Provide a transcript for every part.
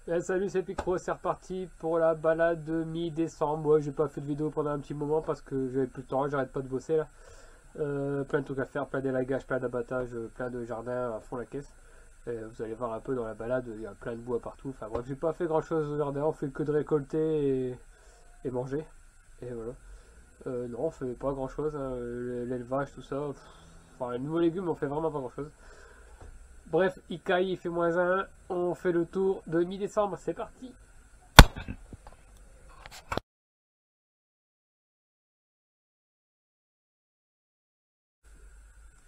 Salut, c'est Picro, c'est reparti pour la balade de mi-décembre. Ouais, j'ai pas fait de vidéo pendant un petit moment parce que j'avais plus de temps, j'arrête pas de bosser là. Plein de trucs à faire, plein d'élagage, plein d'abattage, plein de jardin à fond la caisse. Et vous allez voir un peu dans la balade, il y a plein de bois partout. Enfin bref, j'ai pas fait grand chose au jardin, on fait que de récolter et manger. Et voilà. Non, on fait pas grand chose, hein. L'élevage, tout ça. Enfin, les nouveaux légumes, on fait vraiment pas grand chose. Bref, il caille, il fait -1. On fait le tour de mi-décembre, c'est parti!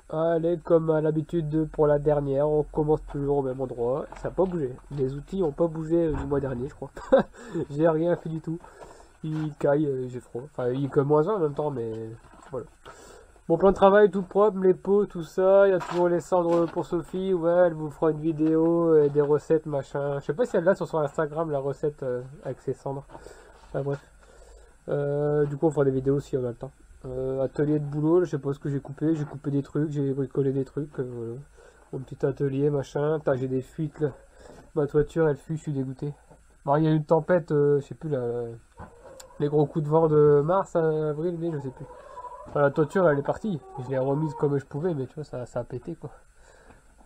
Allez, comme à l'habitude pour la dernière, on commence toujours au même endroit. Ça n'a pas bougé. Les outils n'ont pas bougé du mois dernier, je crois. J'ai rien fait du tout. Il caille, j'ai froid. Enfin, il est que -1 en même temps, mais voilà. Mon plan de travail tout propre, les pots, tout ça. Il y a toujours les cendres pour Sophie. Ouais, elle vous fera une vidéo et des recettes, machin. Je sais pas si elle l'a sur son Instagram, la recette avec ses cendres. Enfin bref. Du coup, on fera des vidéos si on a le temps. Atelier de boulot, je sais pas ce que j'ai coupé des trucs, j'ai bricolé des trucs. Voilà. Mon petit atelier, machin. J'ai des fuites là. Ma toiture, elle fuit, je suis dégoûté. Bon, il y a eu une tempête, je sais plus, les gros coups de vent de mars, avril, mai, je sais plus. Enfin, la toiture, elle est partie. Je l'ai remise comme je pouvais, mais tu vois, ça a pété quoi.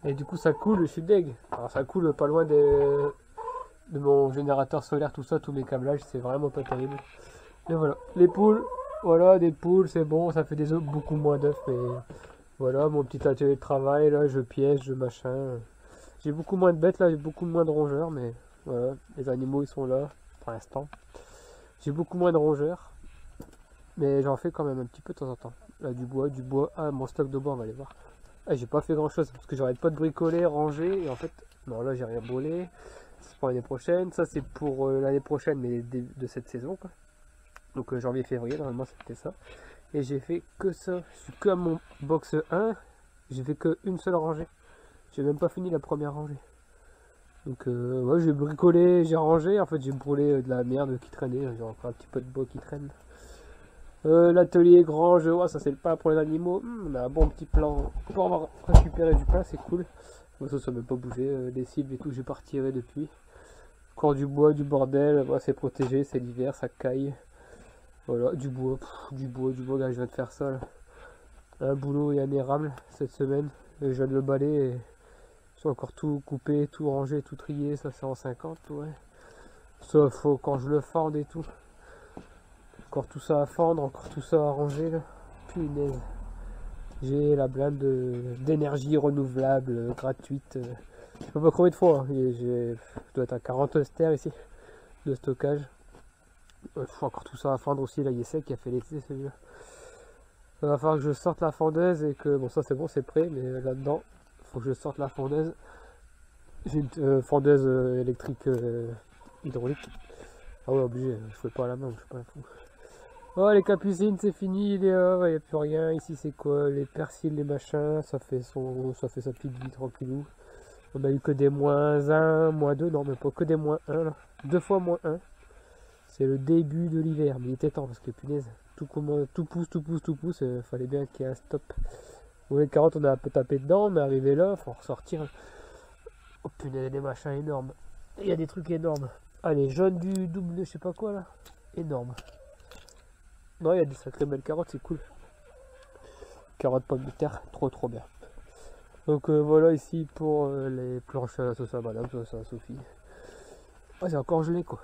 Et du coup, ça coule, je suis deg. Alors, ça coule pas loin de mon générateur solaire, tout ça, tous mes câblages, c'est vraiment pas terrible. Et voilà, les poules, voilà, des poules, c'est bon, ça fait des œufs, beaucoup moins d'œufs, mais voilà, mon petit atelier de travail, là, je piège, je machin. J'ai beaucoup moins de bêtes, là, j'ai beaucoup moins de rongeurs, mais voilà, les animaux, ils sont là, pour l'instant. J'ai beaucoup moins de rongeurs, mais j'en fais quand même un petit peu de temps en temps. Là, du bois, ah, mon stock de bois, on va aller voir. Ah, j'ai pas fait grand chose, parce que j'arrête pas de bricoler, ranger, et en fait, non, là, j'ai rien brûlé. C'est pour l'année prochaine, ça c'est pour l'année prochaine, mais de cette saison, quoi. Donc janvier-février, normalement c'était ça. Et j'ai fait que ça. Je suis que à mon box 1. J'ai fait que une seule rangée. J'ai même pas fini la première rangée. Donc ouais, j'ai bricolé, j'ai rangé. En fait, j'ai brûlé de la merde qui traînait. J'ai encore un petit peu de bois qui traîne. L'atelier grange, ouais, ça c'est le pain pour les animaux. On a un bon petit plan pour avoir récupéré du pain, c'est cool. Ça m'a pas bougé. Les cibles et tout, j'ai pas retiré depuis. Encore du bois, du bordel. Ouais, c'est protégé, c'est l'hiver, ça caille. Voilà, du bois, du bois, là, je viens de faire ça, là. Un boulot et un érable cette semaine. Et je viens de le balayer et j'ai encore tout coupé, tout rangé, tout trié, ça c'est en 50, ouais. Sauf quand je le fende et tout. Encore tout ça à fendre, encore tout ça à ranger, là. Punaise. J'ai la blinde d'énergie renouvelable, gratuite. Je sais pas combien de fois, hein. Je dois être à 40 austères ici, de stockage. Faut encore tout ça à fendre aussi, là, il est sec, il a fait l'été celui-là. Il va falloir que je sorte la fondeuse et que, bon ça c'est bon, c'est prêt, mais là-dedans, il faut que je sorte la fondeuse. J'ai une fondeuse électrique hydraulique. Ah ouais, obligé, je fais pas à la main, je suis pas un fou. Oh, les capucines, c'est fini, il n'y a plus rien. Ici, c'est quoi? Les persils, les machins, ça fait sa petite vie tranquillou. On a eu que des -1, -2, non, mais pas que des -1 là. 2 fois -1. C'est le début de l'hiver, mais il était temps parce que punaise, tout pousse, tout pousse, tout pousse, fallait bien qu'il y ait un stop. Bon, les carottes, on a un peu tapé dedans, mais arrivé là, faut ressortir. Oh punaise, il y a des machins énormes. Il y a des trucs énormes. Ah, les jaunes du double de je sais pas quoi là, énorme. Non, il y a des sacrées belles carottes, c'est cool. Carottes pommes de terre, trop bien. Donc voilà ici pour les planches à sauce à madame, sauce à Sophie. Ah, c'est encore gelé quoi.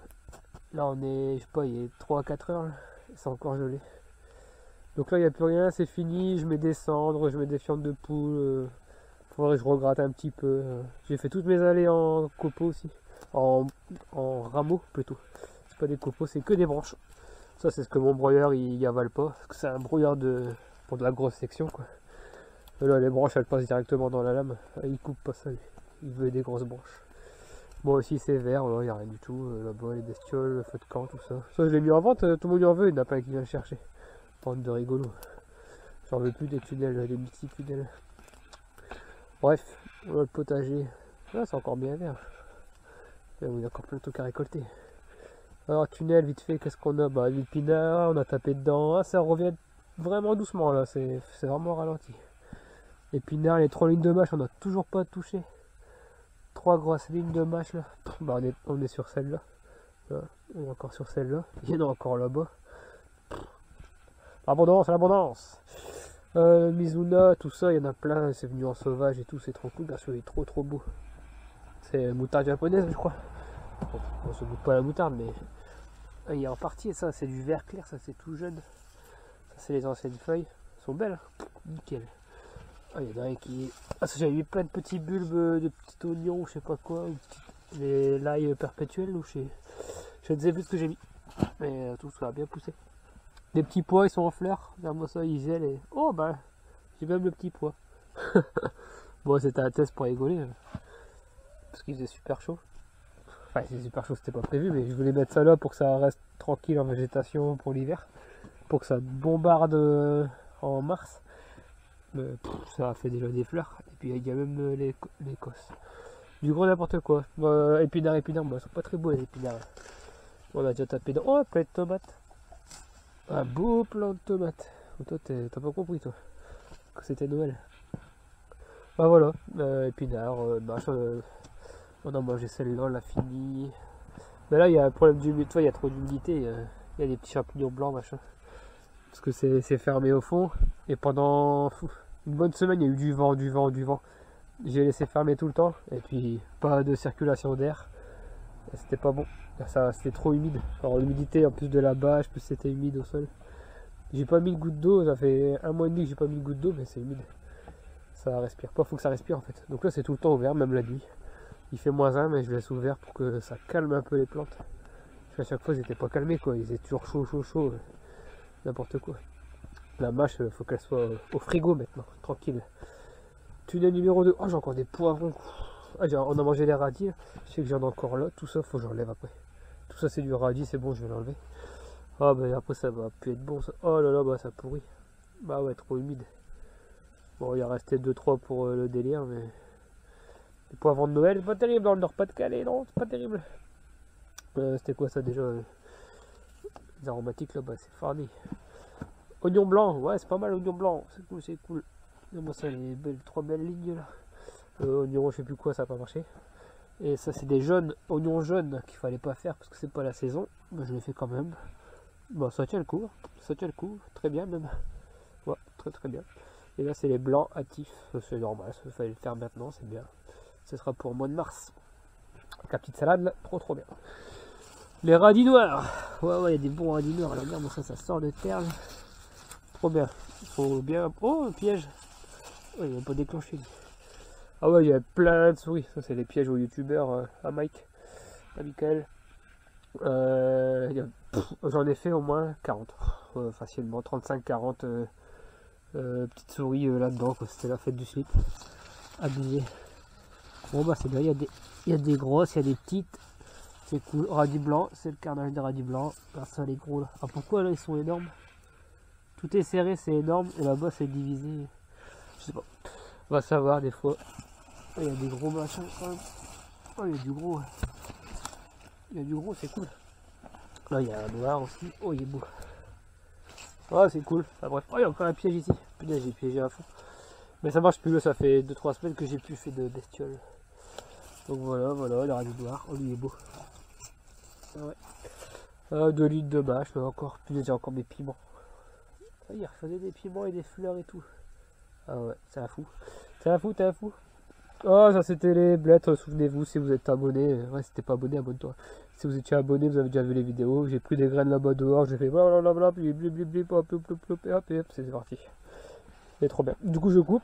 Là on est, je sais pas, il est 3 à 4 heures, c'est encore gelé. Donc là il n'y a plus rien, c'est fini, je mets des cendres, je mets des fientes de poule, faudrait que je regratte un petit peu. J'ai fait toutes mes allées en copeaux aussi, en rameaux plutôt. C'est pas des copeaux, c'est que des branches. Ça c'est ce que mon broyeur il avale pas, parce que c'est un broyeur pour de la grosse section quoi. Et là les branches elles passent directement dans la lame, il coupe pas ça, il veut des grosses branches. Moi aussi c'est vert, il n'y a rien du tout, là-bas les bestioles, le feu de camp, tout ça. Ça je l'ai mis en vente, tout le monde y en veut, il n'y en a pas un qui vient le chercher. Bande de rigolo. J'en veux plus des tunnels, des petits tunnels. Bref, voilà le potager. Ah, c'est encore bien vert. Il y a encore plein de trucs à récolter. Alors tunnel vite fait, qu'est-ce qu'on a? Bah l'épinard, on a tapé dedans. Ah, ça revient vraiment doucement là, c'est vraiment ralenti. Épinard, les 3 lignes de mâche, on n'a toujours pas touché. 3 grosses lignes de mâche là. Bah on est sur celle-là. On est encore sur celle-là. Il y en a encore là-bas. L'abondance, l'abondance. Mizuna, tout ça, il y en a plein. C'est venu en sauvage et tout. C'est trop cool. Bien sûr, il est trop beau. C'est moutarde japonaise, je crois. Bon, on se goûte pas la moutarde, mais il est en partie. Ça, c'est du vert clair. Ça, c'est tout jeune. Ça, c'est les anciennes feuilles. Elles sont belles. Nickel. Ah, il y en a un qui... Ah, ça, j'avais mis plein de petits bulbes de petits oignons, je sais pas quoi. Les l'ail perpétuel, ou je ne sais plus ce que j'ai mis. Mais tout ça a bien poussé. Les petits pois, ils sont en fleurs. Regarde-moi ça, ils gèlent et... Oh, bah, j'ai même le petit pois. Bon, c'était un test pour rigoler. Parce qu'il faisait super chaud. Enfin, c'est super chaud, c'était pas prévu, mais je voulais mettre ça là pour que ça reste tranquille en végétation pour l'hiver. Pour que ça bombarde en mars. Ça a fait déjà des fleurs. Et puis il y a même l'Écosse. Du gros n'importe quoi. Épinards, bah, ils sont pas très beaux les épinards. On a déjà tapé dans... Oh, plein de tomates. Un beau plant de tomates. Toi, t'as pas compris, toi, que c'était Noël. Bah voilà, épinards, mâche. On a mangé celle-là, on l'a fini. Mais là, il y a un problème d'humidité. Il y a trop d'humidité. Il y a des petits champignons blancs, machin. Parce que c'est fermé au fond. Et pendant une bonne semaine, il y a eu du vent. J'ai laissé fermer tout le temps. Et puis, pas de circulation d'air. C'était pas bon. C'était trop humide. Alors, l'humidité, en plus de la bâche, plus c'était humide au sol. J'ai pas mis de goutte d'eau. Ça fait 1 mois et demi que j'ai pas mis de goutte d'eau, mais c'est humide. Ça respire pas. Faut que ça respire en fait. Donc là, c'est tout le temps ouvert, même la nuit. Il fait -1, mais je laisse ouvert pour que ça calme un peu les plantes. Parce qu'à chaque fois, ils étaient pas calmés, quoi. Ils étaient toujours chaud. N'importe quoi. La mâche, faut qu'elle soit au frigo maintenant, tranquille. Tunnel numéro 2. Oh, j'ai encore des poivrons. Ah, on a mangé les radis. Je sais que j'en ai encore là. Tout ça, faut que j'enlève après. Tout ça, c'est du radis, c'est bon, je vais l'enlever. Ah, bah après, ça va plus être bon. Ça. Oh là là, bah ça pourrit. Bah ouais, trop humide. Bon, il y a resté 2-3 pour le délire, mais... Les poivrons de Noël, c'est pas terrible dans le Nord-Pas-de-Calais, non, c'est pas terrible. C'était quoi ça déjà les aromatiques là-bas, c'est farni. Oignon blanc, ouais, c'est pas mal, oignon blanc, c'est cool. Moi, ça, les 3 belles lignes là. Oignon, je sais plus quoi, ça a pas marché. Et ça, c'est des jaunes, oignons jaunes qu'il fallait pas faire parce que c'est pas la saison. Mais je l'ai fait quand même. Bon, ça tient le coup, très bien même. Ouais, très bien. Et là, c'est les blancs hâtifs, c'est normal, il fallait le faire maintenant, c'est bien. Ce sera pour le mois de mars. Avec la petite salade là, trop bien. Les radis noirs. Ouais, il y a des bons radis noirs. Alors regarde, ça sort de terre. Là. Trop bien. Il faut bien... Oh, un piège. Ouais, il va pas déclencher. Ah ouais, il y a plein de souris. Ça, c'est les pièges aux youtubeurs. À Mike. À Michael. J'en ai fait au moins 40. Facilement. 35-40 petites souris là-dedans. C'était la fête du slip. Abusé. Bon bah c'est bien, il y a des grosses, il y a des petites, c'est cool. Radis blanc, c'est le carnage des radis blancs. Ah, ça les gros là. Ah pourquoi là ils sont énormes? Tout est serré, c'est énorme, et là-bas c'est divisé. Je sais pas. On va savoir des fois. Il y a des gros machins quand même. Oh il y a du gros. Il y a du gros, c'est cool. Là il y a un noir aussi. Oh il est beau. Ah c'est cool. Enfin, bref. Oh il y a encore un piège ici. Putain j'ai piégé à fond. Mais ça marche plus, ça fait 2-3 semaines que j'ai plus fait de bestioles. Donc voilà, le radis noir, oh lui il est beau. Ah ouais. 2 litres de mâche, là encore, puis j'ai encore mes piments. Ça y est, il refaisait des piments et des fleurs et tout. Ah ouais, c'est un fou. C'est un fou. Oh, ça c'était les blettes, souvenez-vous, si vous êtes abonné. Ouais, si t'es pas abonné, abonne-toi. Si vous étiez abonné, vous avez déjà vu les vidéos. J'ai pris des graines là-bas dehors, j'ai fait blablabla, hop, c'est parti. C'est trop bien. Du coup, je coupe.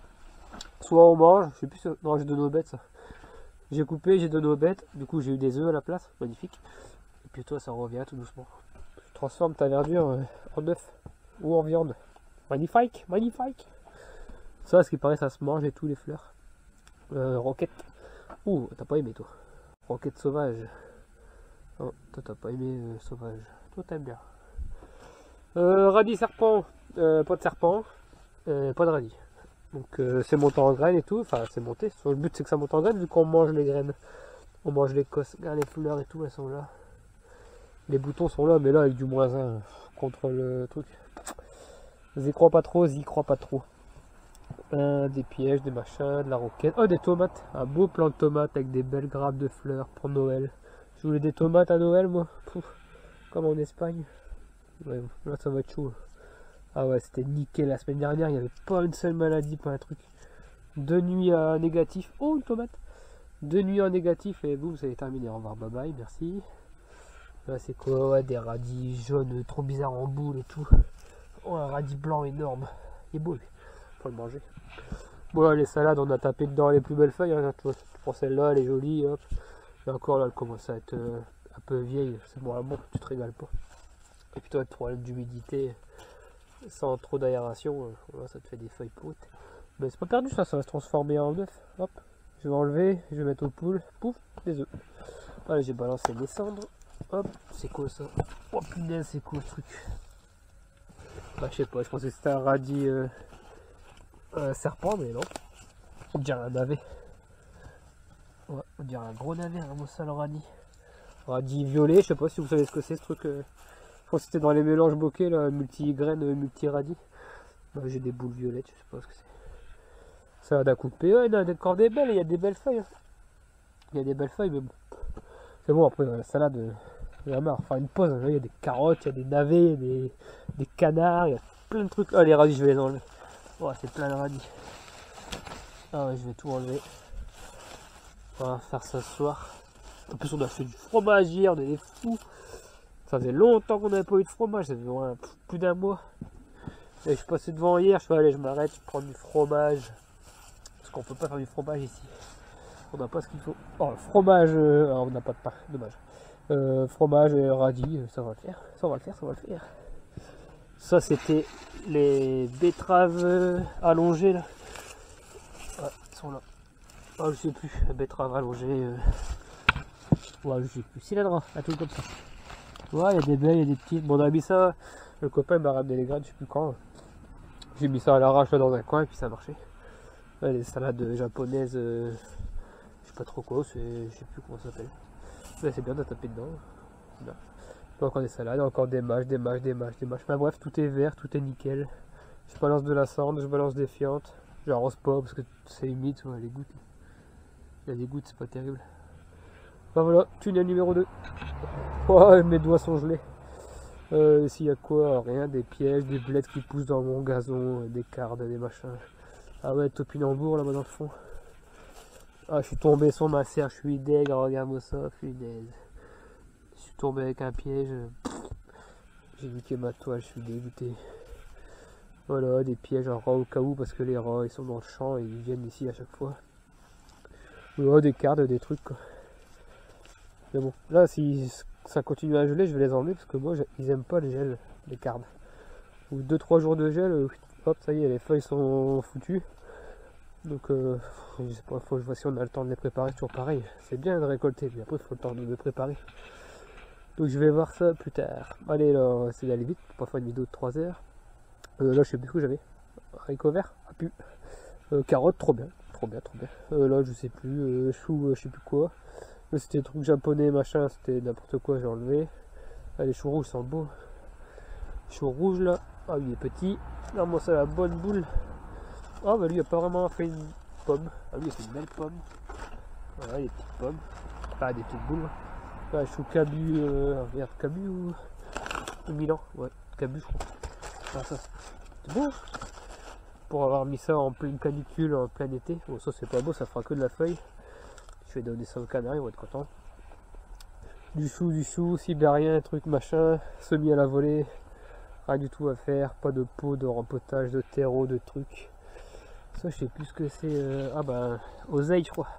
Soit on mange, je sais plus, non, j'ai donné aux bêtes ça. J'ai coupé, j'ai donné aux bêtes, du coup j'ai eu des œufs à la place, magnifique. Et puis toi ça revient tout doucement. Tu transformes ta verdure en œuf ou en viande. Magnifique. Ça, à ce qui paraît, ça se mange et tout, les fleurs. Roquette. Ouh, t'as pas aimé toi. Roquette sauvage. Oh, toi t'as pas aimé sauvage. Toi t'aimes bien. Radis serpent. Pas de serpent. Pas de radis. Donc c'est monté en graines et tout, enfin c'est monté, le but c'est que ça monte en graines vu qu'on mange les graines. On mange l'écosse, regarde les fleurs et tout, elles sont là. Les boutons sont là, mais là avec du -1 contre le truc. J'y crois pas trop. Des pièges, des machins, de la roquette. Oh, des tomates. Un beau plant de tomates avec des belles grappes de fleurs pour Noël. Je voulais des tomates à Noël, moi. Pouf, comme en Espagne. Ouais, là, ça va être chaud. Ah ouais, c'était nickel. La semaine dernière, il n'y avait pas une seule maladie, pas un truc. 2 nuits à négatif. Oh, une tomate. 2 nuits en négatif et boum, ça est terminé. Au revoir, bye bye, merci. Là, c'est quoi? Ouais, des radis jaunes trop bizarres en boule et tout. Oh, un radis blanc énorme. Il est beau, lui. Faut le manger. Bon, les salades, on a tapé dedans les plus belles feuilles. Hein, tu vois, pour celle-là, elle est jolie. Hop. Et encore, là, elle commence à être un peu vieille. C'est bon, tu te régales pas. Et puis, toi, le problème d'humidité, sans trop d'aération, ça te fait des feuilles pourries. Mais c'est pas perdu, ça va se transformer en œuf. Hop. Je vais enlever, je vais mettre aux poules. Pouf, des œufs. Voilà, j'ai balancé les cendres. Hop, c'est quoi ça? Oh punaise, c'est quoi ce truc? Bah, je sais pas, je pensais que c'était un radis serpent, mais non. On dirait un navet. Ouais, on dirait un gros navet, un ça le radis. Radis violet, je sais pas si vous savez ce que c'est ce truc. Je crois que c'était dans les mélanges bokeh, là, multi-graines, multi-radis. Bah, j'ai des boules violettes, je sais pas ce que c'est. Salade à couper, ouais, il y a encore des belles, il y a des belles feuilles. Hein. Il y a des belles feuilles, mais bon. C'est bon, après, la salade, j'ai marre. Enfin, une pause, il y a des carottes, il y a des navets, des canards, il y a plein de trucs. Ah, les radis, je vais les enlever. Ouais, c'est plein de radis. Ah ouais, je vais tout enlever. On va faire ça ce soir. En plus, on a fait du fromage hier, on est des fous. Ça faisait longtemps qu'on n'avait pas eu de fromage, ça faisait plus d'un mois. Et je suis passé devant hier, je fais allez, je m'arrête, je prends du fromage. Parce qu'on peut pas faire du fromage ici. On n'a pas ce qu'il faut. Oh, fromage, on n'a pas de pain, dommage. Fromage et radis, ça va le faire. Ça va le faire, ça va le faire. Ça, c'était les betteraves allongées là. Ouais, ils sont là. Ah, je sais plus, betteraves allongées. Ouais, je sais plus. Cylindre, un truc comme ça. Ouais, il y a des belles, il y a des petites. Bon, on a mis ça. Le copain m'a ramené les graines, je sais plus quand. J'ai mis ça à l'arrache là dans un coin et puis ça a marché. Ouais, les salades japonaises, je sais pas trop quoi, je sais plus comment ça s'appelle. Mais c'est bien de taper dedans. Bien. Encore des salades, encore des mâches, des mâches, des mâches, des mâches. Enfin bref, tout est vert, tout est nickel. Je balance de la cendre, je balance des fientes. J'arrose pas parce que c'est humide, ouais, les gouttes. Il y a des gouttes, c'est pas terrible. Ben voilà, tunnel numéro 2. Oh, mes doigts sont gelés. Ici, il y a quoi? Rien, des pièges, des blettes qui poussent dans mon gazon, des cardes, des machins. Ah ouais, topinambour là-bas dans le fond. Ah, je suis tombé sur ma serre, je suis deg, regarde-moi ça, punaise. Je suis tombé avec un piège. J'ai niqué ma toile, je suis dégoûté. Voilà, des pièges en rats au cas où, parce que les rats ils sont dans le champ et ils viennent ici à chaque fois. Voilà, des cartes, des trucs quoi. Mais bon, là si ça continue à geler, je vais les enlever parce que moi ils aiment pas les gels, les cartes. Ou 2-3 jours de gel, hop, ça y est, les feuilles sont foutues. Donc, je sais pas, faut que je vois si on a le temps de les préparer, c'est toujours pareil. C'est bien de récolter, mais après il faut le temps de les préparer. Donc je vais voir ça plus tard. Allez, là, on va essayer d'aller vite pour pas faire une vidéo de 3 heures. Là, je sais plus ce que j'avais. Haricots verts, ah pu. Carottes, trop bien, trop bien, trop bien. Là, je sais plus, choux, je sais plus quoi. C'était des trucs japonais, machin, c'était n'importe quoi, j'ai enlevé. Ah, les choux rouges sont beaux. Choux rouges là, ah, il est petit. Non, moi, c'est la bonne boule. Ah, bah lui, il a pas vraiment fait une pomme. Ah, lui, il a fait une belle pomme. Voilà, des petites pommes. Enfin, des petites boules. Ah, chou cabu, regarde, cabu ou Milan, ouais, cabu, je crois. Ah, ça, c'est beau. Pour avoir mis ça en pleine canicule, en plein été. Bon, ça, c'est pas beau, ça fera que de la feuille. Je vais donner ça aux canards, ils vont être contents. Du chou, sibérien, truc machin, semis à la volée. Rien du tout à faire, pas de pot, de rempotage, de terreau, de trucs. Ça, je sais plus ce que c'est. Ah, bah, oseille, je crois.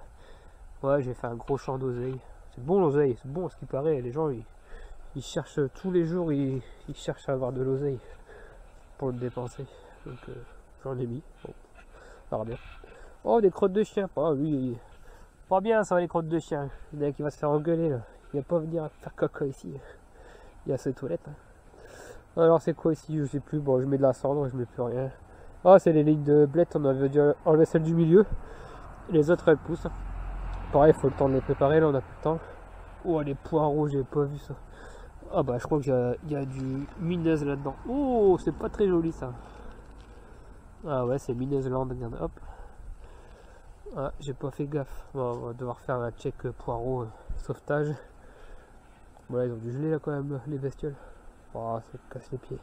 Ouais, j'ai fait un gros champ d'oseille. C'est bon l'oseille, c'est bon, ce qui paraît. Les gens, ils cherchent tous les jours, ils cherchent à avoir de l'oseille pour le dépenser. Donc, j'en ai mis. Bon, ça va bien. Oh, des crottes de chien. Oh, lui, pas bien ça, les crottes de chien. Il y en a qui va se faire engueuler là. Il va pas venir faire caca ici. Il y a ses toilettes. Hein. Alors, c'est quoi ici? Je sais plus. Bon, je mets de la cendre, je mets plus rien. Ah, c'est les lignes de blettes. On avait déjà enlevé celle du milieu. Les autres, elles poussent. Pareil, il faut le temps de les préparer. Là, on a plus de temps. Oh, les poireaux, j'ai pas vu ça. Ah, bah, je crois qu'il y a du mineuse là-dedans. Oh, c'est pas très joli ça. Ah ouais, c'est Minnesland, regarde, hop. Ah, j'ai pas fait gaffe. Bon, on va devoir faire un check poireau sauvetage. Bon là, ils ont du gelé là quand même, les bestioles. Oh, ça me casse les pieds.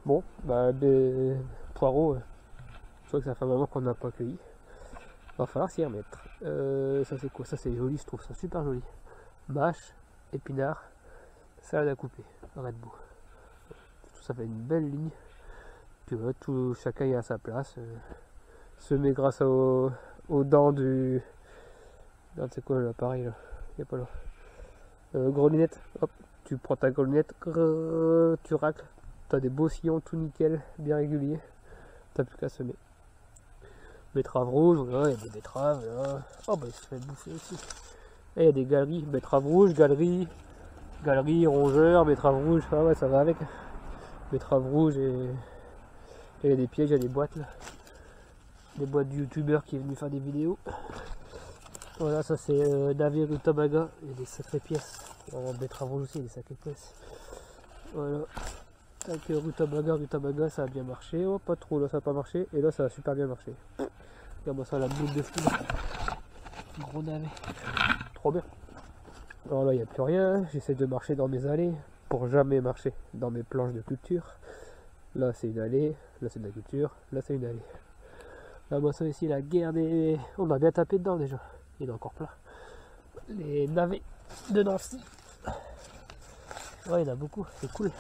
Bon, bah des poireaux, je crois que ça fait un moment qu'on n'a pas cueilli. Va falloir s'y remettre. Ça c'est quoi? Ça c'est joli, je trouve ça super joli. Mâche, épinards, salade à couper, Red Bull. Tout ça fait une belle ligne. Puis voilà, tout, chacun est à sa place. Semé grâce aux dents du... C'est quoi l'appareil là? Il n'y a pas là. Grelinette, hop, tu prends ta grelinette, tu racles. T'as des beaux sillons tout nickel, bien réguliers. T'as plus qu'à semer. Betterave rouge, voilà, il y a des betteraves là. Oh bah il se fait bouffer aussi. Et il y a des galeries, betterave rouge, galerie, rongeur, betterave rouge, ah ouais ça va avec. Betterave rouge et il y a des pièges, il y a des boîtes là. Des boîtes de youtubeurs qui est venu faire des vidéos. Voilà, ça c'est navet rutabaga, il y a des sacrées pièces. En betterave rouge aussi, il y a des sacrées pièces. Voilà. Tac, rutabaga, ça a bien marché. Oh, pas trop, là ça n'a pas marché. Et là ça a super bien marché. Regarde-moi ça, la boule de fou. Gros navet. Trop bien. Alors là, il n'y a plus rien. J'essaie de marcher dans mes allées pour jamais marcher dans mes planches de culture. Là, c'est une allée. Là, c'est de la culture. Là, c'est une allée. Là, moi, ça ici, la guerre des... On a bien tapé dedans déjà. Il y en a encore plein. Les navets de Nancy. Ouais, il y en a beaucoup. C'est cool.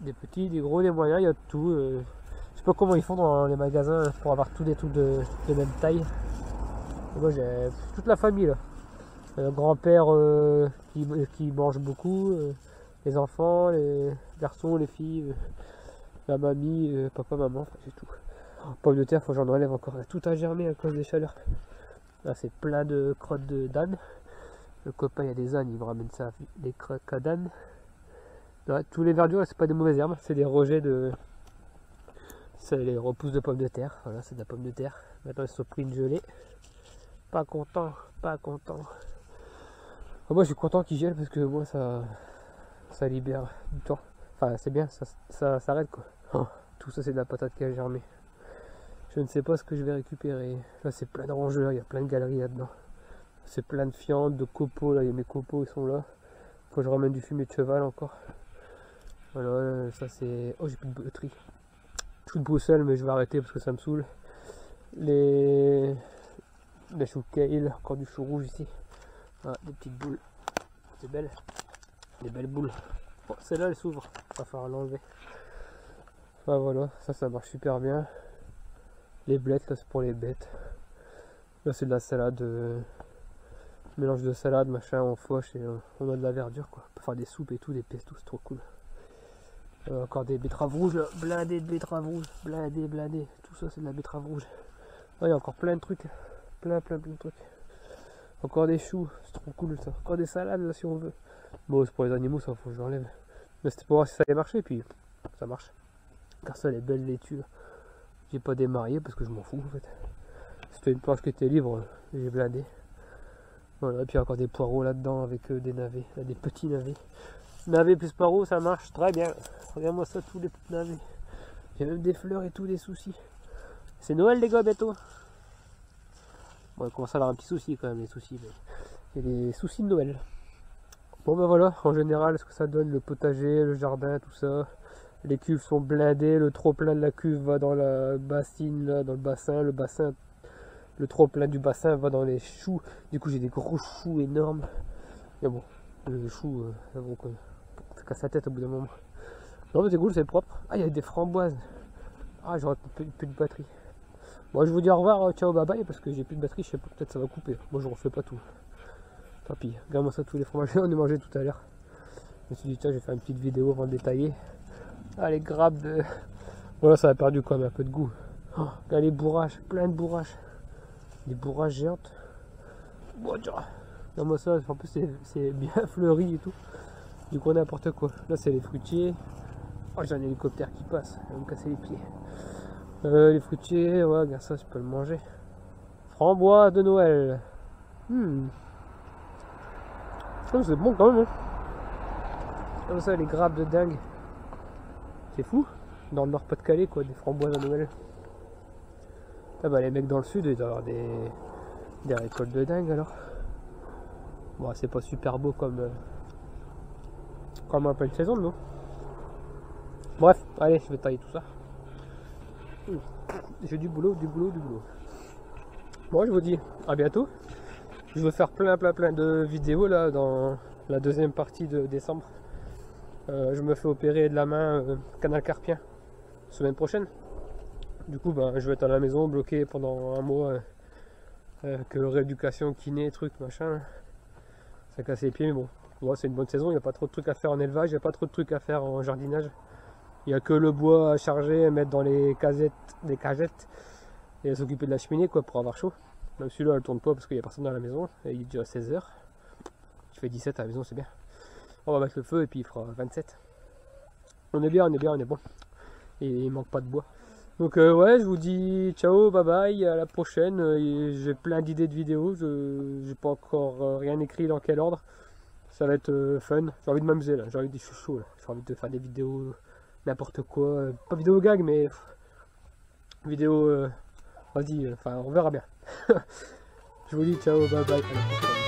Des petits, des gros, des moyens, il y a de tout. Je sais pas comment ils font dans les magasins pour avoir tous des trucs de même taille. Et moi j'ai toute la famille là. Le grand-père qui mange beaucoup, les enfants, les garçons, les filles, la mamie, papa, maman, enfin, j'ai tout. Pommes de terre, faut que j'en enlève encore. Tout a germé à cause des chaleurs. Là c'est plein de crottes d'âne. Le copain, il y a des ânes, il me ramène ça, des crottes d'âne. Tous les verdures, c'est pas des mauvaises herbes, c'est des rejets de... C'est les repousses de pommes de terre. Voilà, c'est de la pomme de terre. Maintenant, ils se sont pris une gelée. Pas content, pas content. Moi, je suis content qu'ils gèlent parce que moi, ça libère du temps. Enfin, c'est bien, ça s'arrête quoi. Oh, tout ça, c'est de la patate qui a germé. Je ne sais pas ce que je vais récupérer. Là, c'est plein de rongeurs, il y a plein de galeries là-dedans. C'est plein de fientes, de copeaux. Là, il y a mes copeaux, ils sont là. Faut que je ramène du fumier de cheval encore. Voilà, ça c'est... Oh, j'ai plus de batterie. Chou de Bruxelles, mais je vais arrêter parce que ça me saoule. Les choux kale, encore du chou rouge ici. Ah, des petites boules. C'est belle. Des belles boules. Bon, celle-là, elle s'ouvre. Va falloir l'enlever. Enfin voilà, ça marche super bien. Les blettes, là, c'est pour les bêtes. Là, c'est de la salade. Mélange de salade, machin, on fauche et on a de la verdure, quoi. On peut faire des soupes et tout, des pestos, c'est trop cool. Encore des betteraves rouges, là. Blindées de betteraves rouges, blindées, tout ça c'est de la betterave rouge. Il y a encore plein de trucs, plein de trucs. Encore des choux, c'est trop cool ça. Encore des salades là si on veut. Bon, c'est pour les animaux, ça faut que j'enlève. Mais c'était pour voir si ça allait marcher, puis ça marche. Car ça, les belles laitues. J'ai pas démarré parce que je m'en fous en fait. C'était une planche qui était libre, j'ai blindé. Voilà, et puis encore des poireaux là-dedans avec des navets, là, des petits navets. Navets plus poireaux, ça marche très bien. Regarde-moi ça, tous les petits navets. J'ai même des fleurs et tout, des soucis. C'est Noël les gars, bientôt. Bon, il commence à avoir un petit souci quand même, les soucis. Mais... il y a des soucis de Noël. Bon ben voilà, en général, ce que ça donne, le potager, le jardin, tout ça. Les cuves sont blindées, le trop plein de la cuve va dans la bassine, là, dans le bassin, le trop plein du bassin va dans les choux. Du coup j'ai des gros choux énormes. Mais bon, les choux, ça casse la tête au bout d'un moment. Non mais c'est cool, c'est propre. Ah, il y a des framboises. Ah, j'aurais plus de batterie. Bon, je vous dis au revoir, ciao, bye bye, parce que j'ai plus de batterie, je sais pas, peut-être ça va couper. Moi je refais pas tout. Tant pis, regarde-moi ça, tous les fromages on a mangé tout à l'heure. Je me suis dit tiens, je vais faire une petite vidéo avant de détailler. Ah, les grappes de... Voilà, ça a perdu quand même un peu de goût. Oh, là, les bourrages, plein de bourrages. Des bourrages géantes. Bon, regarde-moi ça, en plus c'est bien fleuri et tout. Du coup n'importe quoi. Là c'est les fruitiers. Oh, j'ai un hélicoptère qui passe, il va me casser les pieds. Les fruitiers, ouais, regarde ça, je peux le manger. Framboise de Noël. Oh, c'est bon quand même. Hein. Comme ça, les grappes de dingue. C'est fou. dans le Nord-Pas-de-Calais, quoi, des framboises à Noël. Ah bah les mecs dans le sud, ils doivent avoir des récoltes de dingue alors. Bon, c'est pas super beau comme en pleine saison, non? Bref, allez, je vais tailler tout ça. J'ai du boulot, du boulot, du boulot. Bon, je vous dis à bientôt. Je vais faire plein de vidéos là dans la deuxième partie de décembre. Je me fais opérer de la main canal carpien semaine prochaine. Du coup, ben, je vais être à la maison bloqué pendant un mois. Que rééducation, kiné, truc, machin. Ça casse les pieds, mais bon. Ouais, c'est une bonne saison, il n'y a pas trop de trucs à faire en élevage, il n'y a pas trop de trucs à faire en jardinage. Il n'y a que le bois à charger, mettre dans les cagettes et s'occuper de la cheminée quoi, pour avoir chaud. Même celui-là, elle tourne pas parce qu'il n'y a personne dans la maison. Et il est déjà 16h. Il fait 17 à la maison, c'est bien. On va mettre le feu et puis il fera 27. On est bien, on est bon. Et il manque pas de bois. Donc ouais, je vous dis ciao, bye bye, à la prochaine. J'ai plein d'idées de vidéos. Je n'ai pas encore rien écrit dans quel ordre. Ça va être fun. J'ai envie de m'amuser là. J'ai envie de chouchou là. J'ai envie de faire des vidéos n'importe quoi. Pas vidéo gag, mais vidéo... vas-y, enfin on verra bien. Je vous dis ciao, bye bye, à la prochaine.